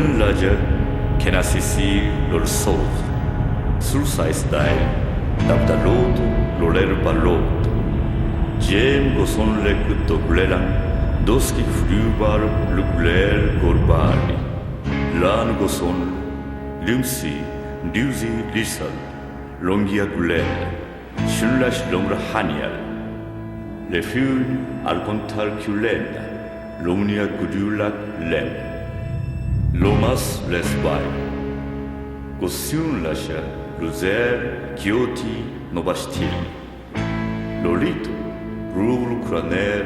Mulen Raja Kenasisi Lor South Suicide Style Dabda Road Lorel Balot Jem Goson Lekut Gleran Doski Frubar Lugler Gorbali Lan Goson Lumsi Luzi Lisal Longia Glen Shunlash Longra Hanial Refuge Alcontal Culena Lomnia Gudulak Lem Lomas Lesbai Gosun Lasha Luzer Kioti Novasti Lolito Rul Craner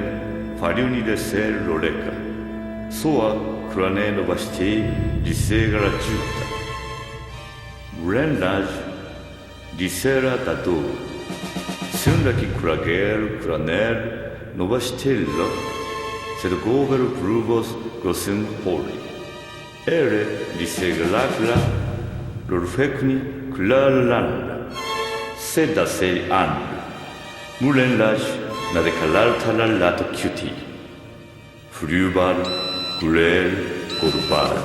Fariuni de Ser Loreca Soa Crane Novasti Disegara Juta Ren Raj Disera Dado Sundaki Krager Craner Novastillo Sed Gover Bruvos Gosun Holy Ere Disegalacla Lorfecni Clarlanda Seda Se An Mulen Laj Nadecalaltala Lato Cutie Frubal Gurel Gorbali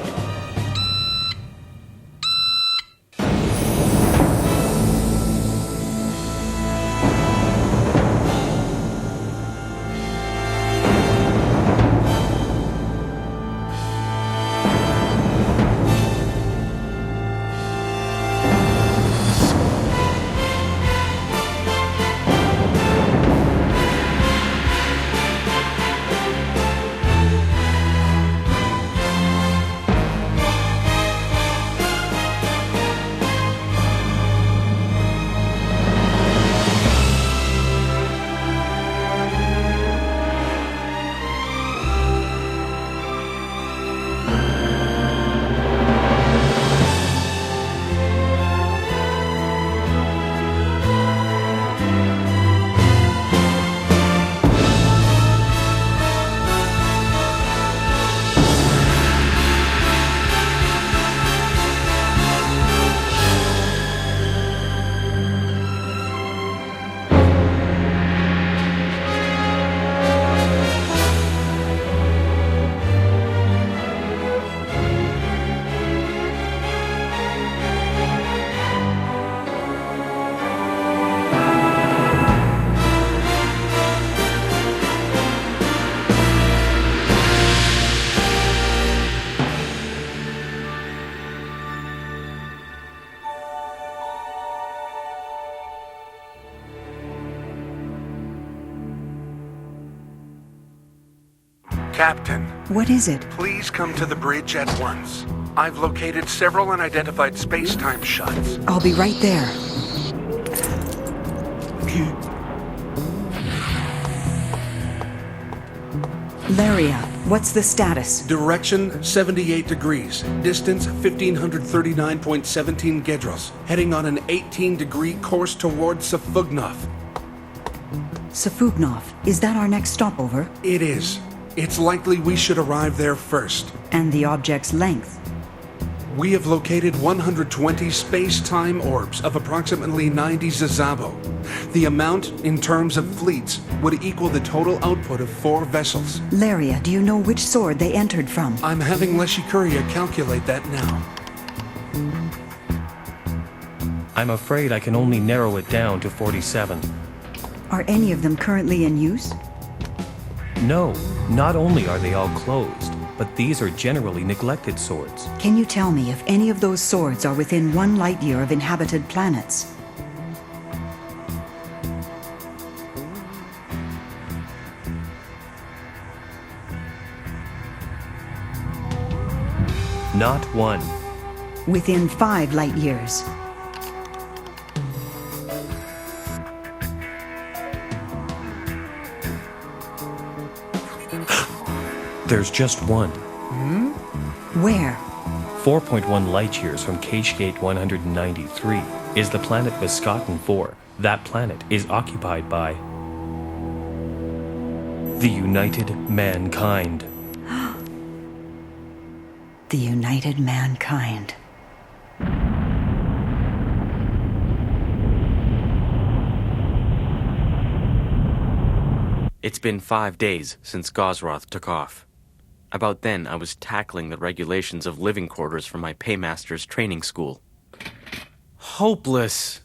Captain. What is it? Please come to the bridge at once. I've located several unidentified space-time shuts. I'll be right there. Laria, what's the status? Direction 78 degrees. Distance 1539.17 Gedros. Heading on an 18-degree course towards Safugnov. Safugnov, is that our next stopover? It is. It's likely we should arrive there first. And the object's length? We have located 120 space-time orbs of approximately 90 zazabo. The amount, in terms of fleets, would equal the total output of 4 vessels. Laria, do you know which sword they entered from? I'm having Leshikuria calculate that now. I'm afraid I can only narrow it down to 47. Are any of them currently in use? No, not only are they all closed, but these are generally neglected swords. Can you tell me if any of those swords are within 1 light year of inhabited planets? Not one. Within 5 light years. There's just one. Where? 4.1 light years from Cage Gate 193 is the planet Viscotin 4. That planet is occupied by the United Mankind. The United Mankind. It's been 5 days since Gosroth took off. About then, I was tackling the regulations of living quarters for my paymaster's training school. Hopeless.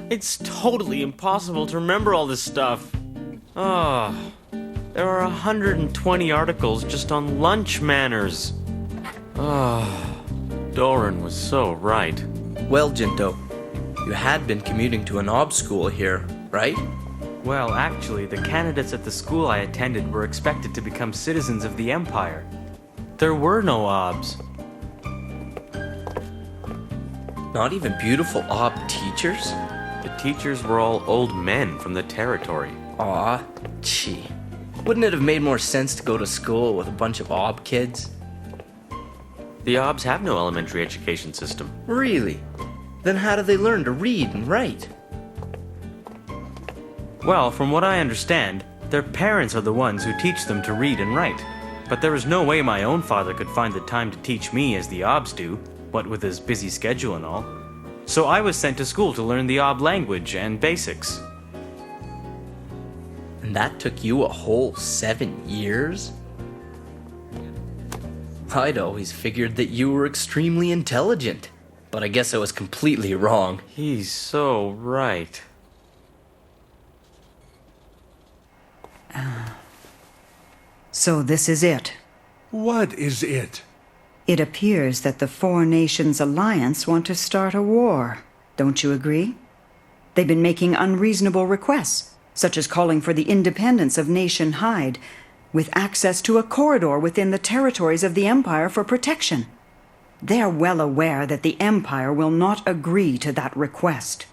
It's totally impossible to remember all this stuff. There are 120 articles just on lunch manners. Doran was so right. Well, Jinto, you had been commuting to an OB school here, right? Well, actually, the candidates at the school I attended were expected to become citizens of the Empire. There were no OBs. Not even beautiful OB teachers? The teachers were all old men from the territory. Aw, gee. Wouldn't it have made more sense to go to school with a bunch of OB kids? The OBs have no elementary education system. Really? Then how do they learn to read and write? Well, from what I understand, their parents are the ones who teach them to read and write. But there is no way my own father could find the time to teach me as the OBs do, what with his busy schedule and all. So I was sent to school to learn the OB language and basics. And that took you a whole 7 years? I'd always figured that you were extremely intelligent, but I guess I was completely wrong. He's so right. So this is it. What is it? It appears that the Four Nations Alliance want to start a war. Don't you agree? They've been making unreasonable requests, such as calling for the independence of Nation Hyde, with access to a corridor within the territories of the Empire for protection. They're well aware that the Empire will not agree to that request.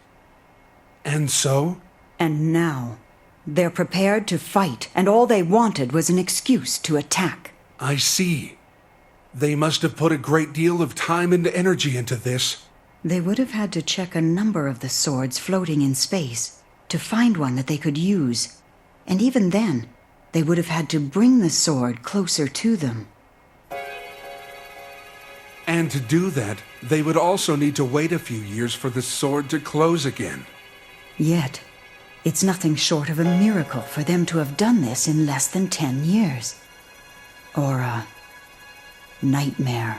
And so? And now, they're prepared to fight, and all they wanted was an excuse to attack. I see. They must have put a great deal of time and energy into this. They would have had to check a number of the swords floating in space to find one that they could use. And even then, they would have had to bring the sword closer to them. And to do that, they would also need to wait a few years for the sword to close again. Yet, it's nothing short of a miracle for them to have done this in less than 10 years. Or a nightmare.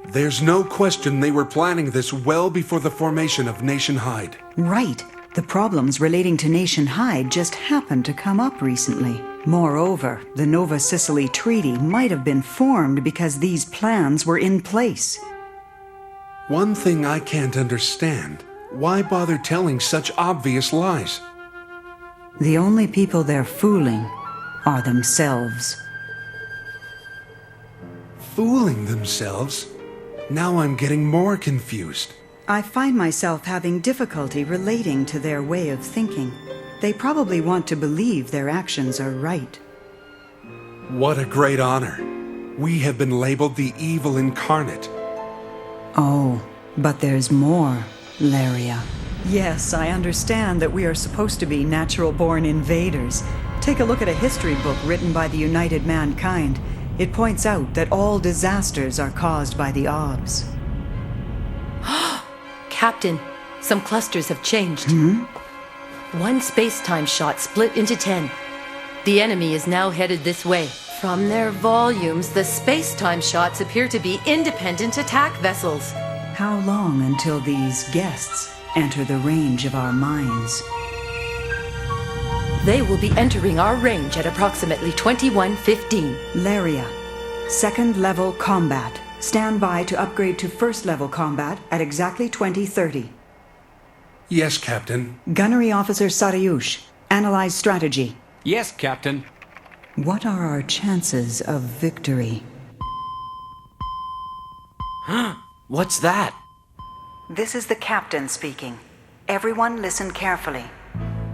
There's no question they were planning this well before the formation of Nation Hyde. Right. The problems relating to Nation Hyde just happened to come up recently. Moreover, the Nova Sicily Treaty might have been formed because these plans were in place. One thing I can't understand, why bother telling such obvious lies? The only people they're fooling are themselves. Fooling themselves? Now I'm getting more confused. I find myself having difficulty relating to their way of thinking. They probably want to believe their actions are right. What a great honor. We have been labeled the evil incarnate. Oh, but there's more, Laria. Yes, I understand that we are supposed to be natural-born invaders. Take a look at a history book written by the United Mankind. It points out that all disasters are caused by the OBS. Captain, some clusters have changed. One space-time shot split into 10. The enemy is now headed this way. From their volumes, the space-time shots appear to be independent attack vessels. How long until these guests enter the range of our minds? They will be entering our range at approximately 21:15. Laria, second level combat. Stand by to upgrade to first level combat at exactly 2030. Yes, Captain. Gunnery Officer Sariush, analyze strategy. Yes, Captain. What are our chances of victory? What's that? This is the captain speaking. Everyone listen carefully.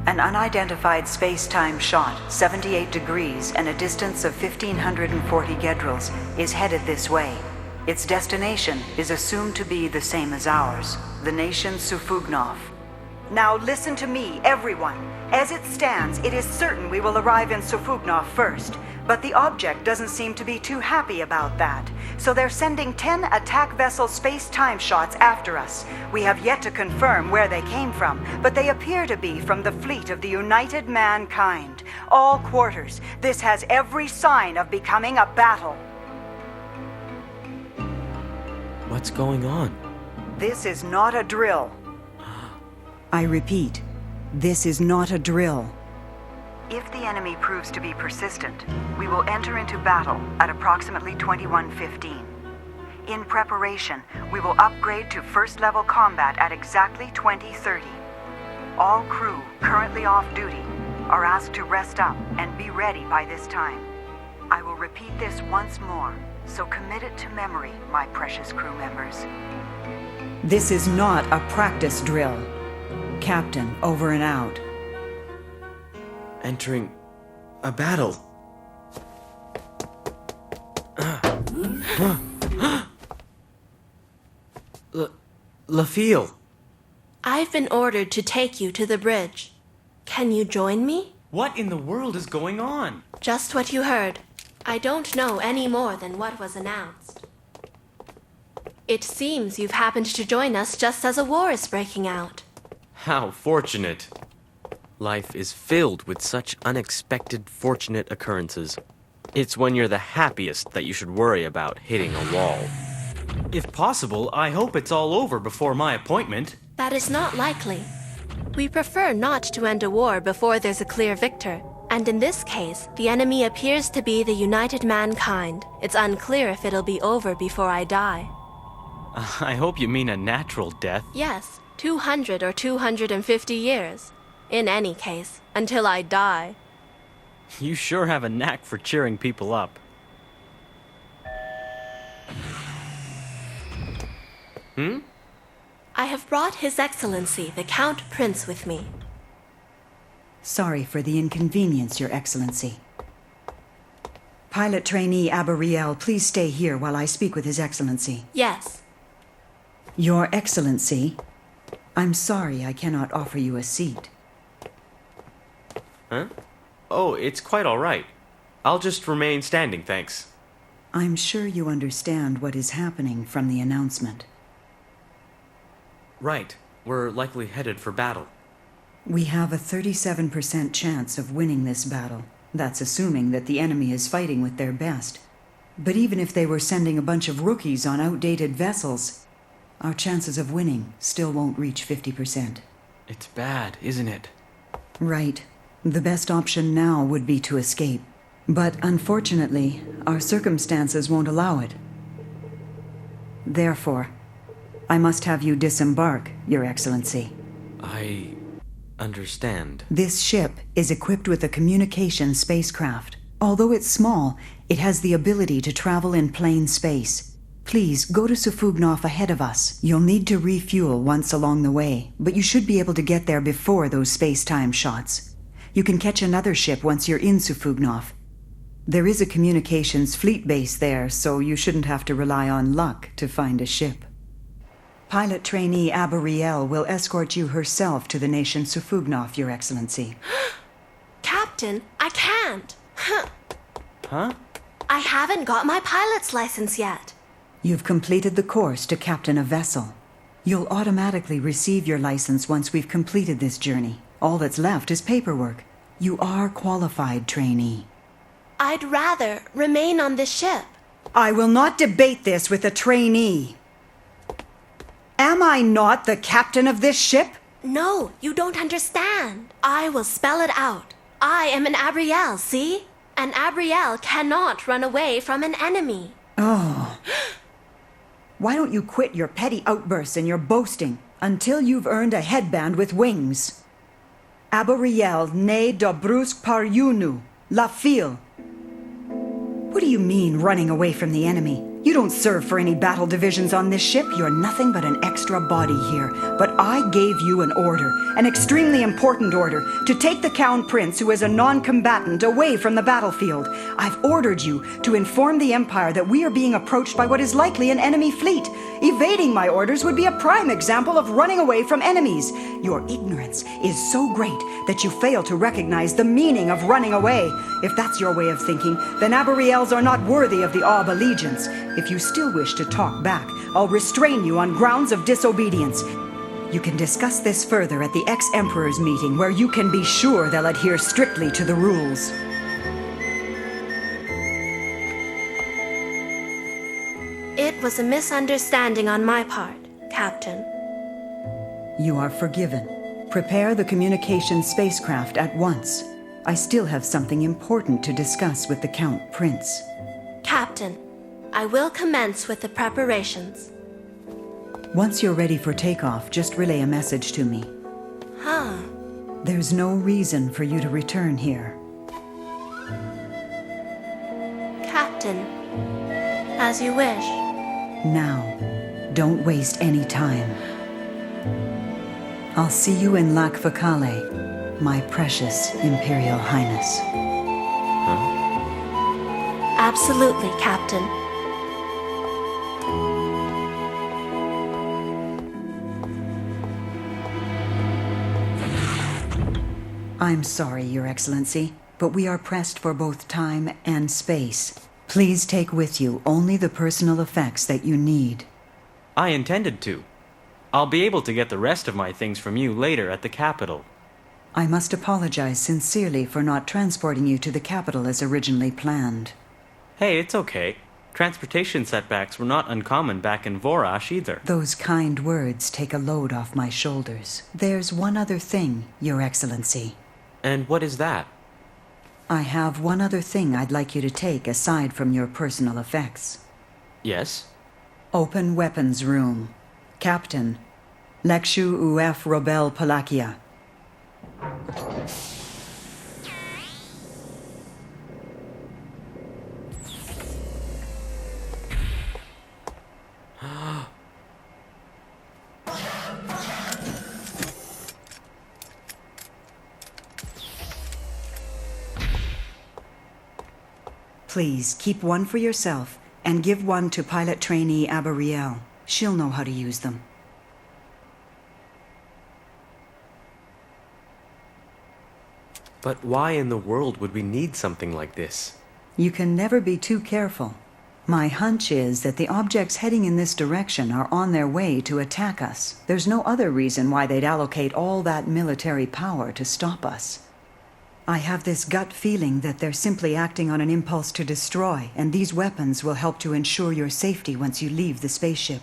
An unidentified space-time shot, 78 degrees and a distance of 1,540 Gedrils, is headed this way. Its destination is assumed to be the same as ours, the nation Sufugnov. Now listen to me, everyone. As it stands, it is certain we will arrive in Sufugnov first, but the object doesn't seem to be too happy about that. So they're sending 10 attack vessel space-time shots after us. We have yet to confirm where they came from, but they appear to be from the fleet of the United Mankind. All quarters. This has every sign of becoming a battle. What's going on? This is not a drill. I repeat, this is not a drill. If the enemy proves to be persistent, we will enter into battle at approximately 21:15. In preparation, we will upgrade to first-level combat at exactly 20:30. All crew currently off duty are asked to rest up and be ready by this time. I will repeat this once more, so commit it to memory, my precious crew members. This is not a practice drill. Captain, over and out. Entering a battle. Lafille. I've been ordered to take you to the bridge. Can you join me? What in the world is going on? Just what you heard. I don't know any more than what was announced. It seems you've happened to join us just as a war is breaking out. How fortunate. Life is filled with such unexpected, fortunate occurrences. It's when you're the happiest that you should worry about hitting a wall. If possible, I hope it's all over before my appointment. That is not likely. We prefer not to end a war before there's a clear victor. And in this case, the enemy appears to be the United Mankind. It's unclear if it'll be over before I die. I hope you mean a natural death. Yes, 200 or 250 years. In any case, until I die. You sure have a knack for cheering people up. I have brought His Excellency, the Count Prince, with me. Sorry for the inconvenience, Your Excellency. Pilot trainee Abariel, please stay here while I speak with His Excellency. Yes. Your Excellency, I'm sorry I cannot offer you a seat. Huh? Oh, it's quite all right. I'll just remain standing, thanks. I'm sure you understand what is happening from the announcement. Right. We're likely headed for battle. We have a 37% chance of winning this battle. That's assuming that the enemy is fighting with their best. But even if they were sending a bunch of rookies on outdated vessels, our chances of winning still won't reach 50%. It's bad, isn't it? Right. The best option now would be to escape. But unfortunately, our circumstances won't allow it. Therefore, I must have you disembark, Your Excellency. I understand. This ship is equipped with a communication spacecraft. Although it's small, it has the ability to travel in plain space. Please, go to Sufugnov ahead of us. You'll need to refuel once along the way, but you should be able to get there before those space-time shots. You can catch another ship once you're in Sufugnov. There is a communications fleet base there, so you shouldn't have to rely on luck to find a ship. Pilot trainee Abariel will escort you herself to the nation Sufugnov, Your Excellency. Captain, I can't. Huh? I haven't got my pilot's license yet. You've completed the course to captain a vessel. You'll automatically receive your license once we've completed this journey. All that's left is paperwork. You are qualified, trainee. I'd rather remain on this ship. I will not debate this with a trainee. Am I not the captain of this ship? No, you don't understand. I will spell it out. I am an Abrielle, see? An Abrielle cannot run away from an enemy. Oh. Why don't you quit your petty outbursts and your boasting until you've earned a headband with wings? Abariel ne Dobrusk Paryunu, Lafille. What do you mean, running away from the enemy? You don't serve for any battle divisions on this ship. You're nothing but an extra body here. But I gave you an order, an extremely important order, to take the Crown Prince, who is a non-combatant, away from the battlefield. I've ordered you to inform the Empire that we are being approached by what is likely an enemy fleet. Evading my orders would be a prime example of running away from enemies. Your ignorance is so great that you fail to recognize the meaning of running away. If that's your way of thinking, then Aboriels are not worthy of the Ob allegiance. If you still wish to talk back, I'll restrain you on grounds of disobedience. You can discuss this further at the ex-Emperor's meeting, where you can be sure they'll adhere strictly to the rules. It was a misunderstanding on my part, Captain. You are forgiven. Prepare the communication spacecraft at once. I still have something important to discuss with the Count Prince. Captain, I will commence with the preparations. Once you're ready for takeoff, just relay a message to me. Huh. There's no reason for you to return here. Captain, as you wish. Now, don't waste any time. I'll see you in Lac Vakale, my precious Imperial Highness. Absolutely, Captain. I'm sorry, Your Excellency, but we are pressed for both time and space. Please take with you only the personal effects that you need. I intended to. I'll be able to get the rest of my things from you later at the capital. I must apologize sincerely for not transporting you to the capital as originally planned. Hey, it's okay. Transportation setbacks were not uncommon back in Vorash either. Those kind words take a load off my shoulders. There's one other thing, Your Excellency. And what is that? I have one other thing I'd like you to take aside from your personal effects. Yes? Open weapons room. Captain, Lekshu Uf Robel Palakia. Please, keep one for yourself, and give one to pilot trainee Abariel. She'll know how to use them. But why in the world would we need something like this? You can never be too careful. My hunch is that the objects heading in this direction are on their way to attack us. There's no other reason why they'd allocate all that military power to stop us. I have this gut feeling that they're simply acting on an impulse to destroy, and these weapons will help to ensure your safety once you leave the spaceship.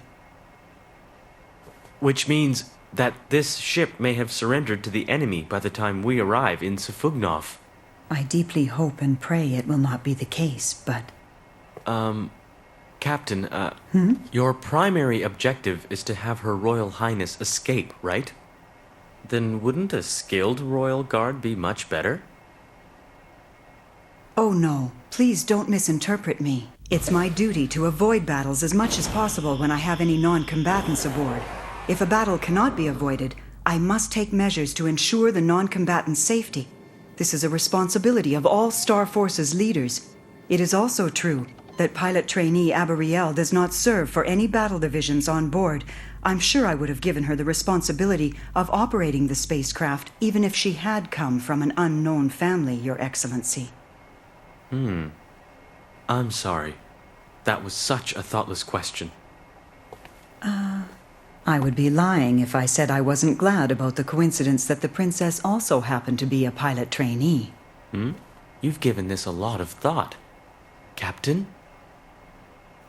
Which means that this ship may have surrendered to the enemy by the time we arrive in Sufugnov. I deeply hope and pray it will not be the case, but... Captain, your primary objective is to have Her Royal Highness escape, right? Then wouldn't a skilled royal guard be much better? Oh no, please don't misinterpret me. It's my duty to avoid battles as much as possible when I have any non-combatants aboard. If a battle cannot be avoided, I must take measures to ensure the non-combatants' safety. This is a responsibility of all Star Forces leaders. It is also true that pilot trainee Abariel does not serve for any battle divisions on board. I'm sure I would have given her the responsibility of operating the spacecraft even if she had come from an unknown family, Your Excellency. I'm sorry. That was such a thoughtless question. I would be lying if I said I wasn't glad about the coincidence that the princess also happened to be a pilot trainee. You've given this a lot of thought. Captain?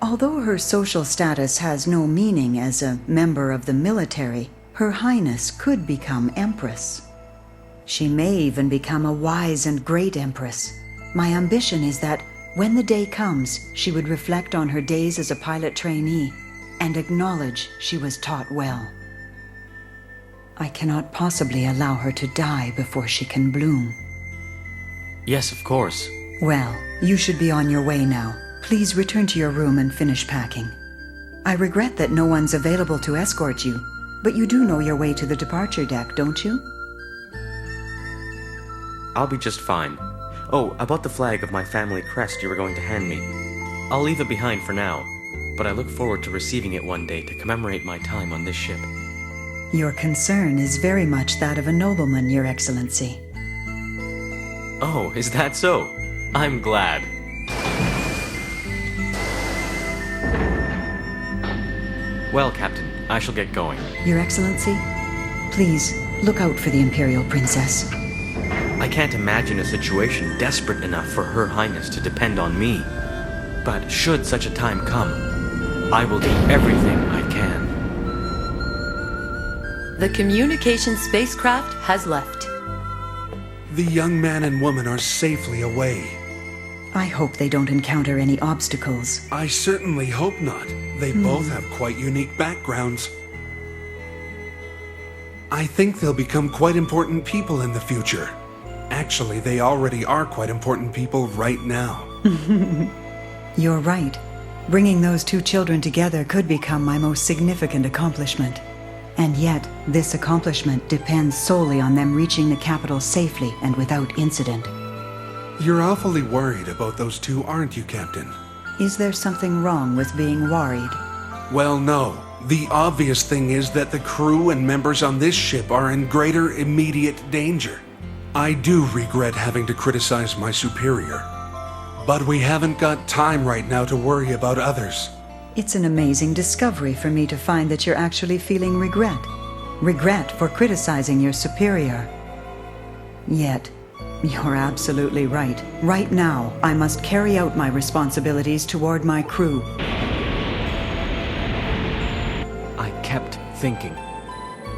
Although her social status has no meaning as a member of the military, Her Highness could become Empress. She may even become a wise and great Empress. My ambition is that when the day comes, she would reflect on her days as a pilot trainee and acknowledge she was taught well. I cannot possibly allow her to die before she can bloom. Yes, of course. Well, you should be on your way now. Please return to your room and finish packing. I regret that no one's available to escort you, but you do know your way to the departure deck, don't you? I'll be just fine. Oh, about the flag of my family crest you were going to hand me. I'll leave it behind for now, but I look forward to receiving it one day to commemorate my time on this ship. Your concern is very much that of a nobleman, Your Excellency. Oh, is that so? I'm glad. Well, Captain, I shall get going. Your Excellency, please look out for the Imperial Princess. I can't imagine a situation desperate enough for Her Highness to depend on me. But should such a time come, I will do everything I can. The communication spacecraft has left. The young man and woman are safely away. I hope they don't encounter any obstacles. I certainly hope not. They both have quite unique backgrounds. I think they'll become quite important people in the future. Actually, they already are quite important people right now. You're right. Bringing those two children together could become my most significant accomplishment. And yet, this accomplishment depends solely on them reaching the capital safely and without incident. You're awfully worried about those two, aren't you, Captain? Is there something wrong with being worried? Well, no. The obvious thing is that the crew and members on this ship are in greater immediate danger. I do regret having to criticize my superior. But we haven't got time right now to worry about others. It's an amazing discovery for me to find that you're actually feeling regret. Regret for criticizing your superior. Yet, you're absolutely right. Right now, I must carry out my responsibilities toward my crew. I kept thinking,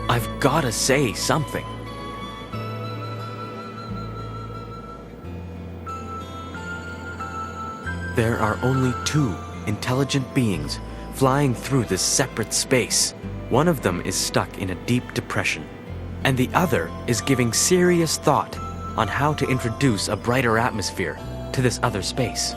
I've got to say something. There are only two intelligent beings flying through this separate space. One of them is stuck in a deep depression, and the other is giving serious thought on how to introduce a brighter atmosphere to this other space.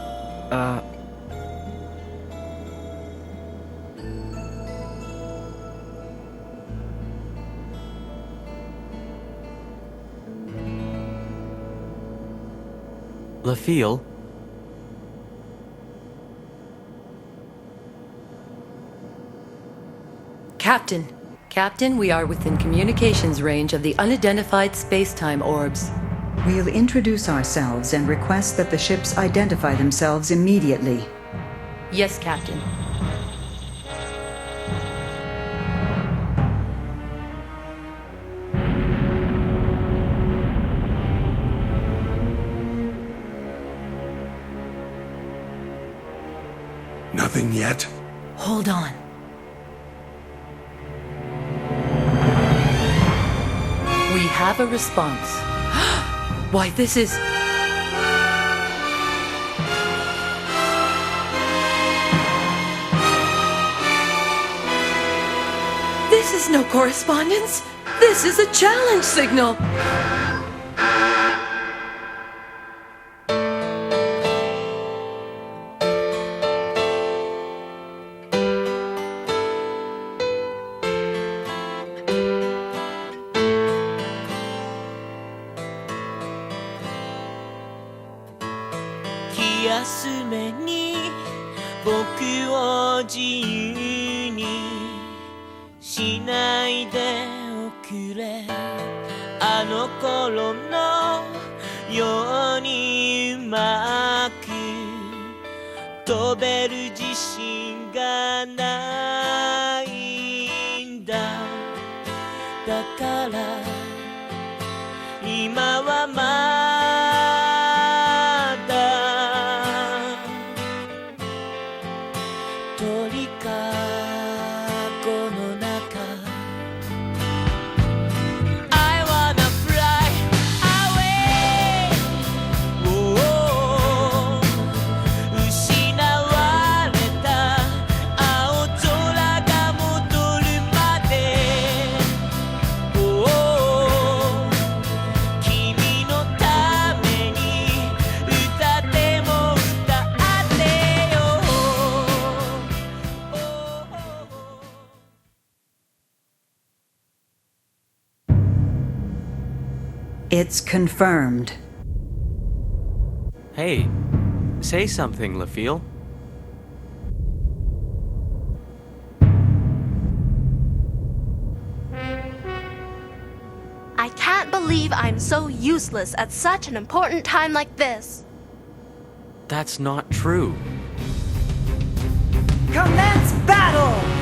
LaFille? Captain, we are within communications range of the unidentified space-time orbs. We'll introduce ourselves and request that the ships identify themselves immediately. Yes, Captain. Nothing yet? Hold on. We have a response. Why, this is... This is no correspondence. This is a challenge signal. It's confirmed. Hey, say something, LaFille. can't believe I'm so useless at such an important time like this. That's not true. Commence battle!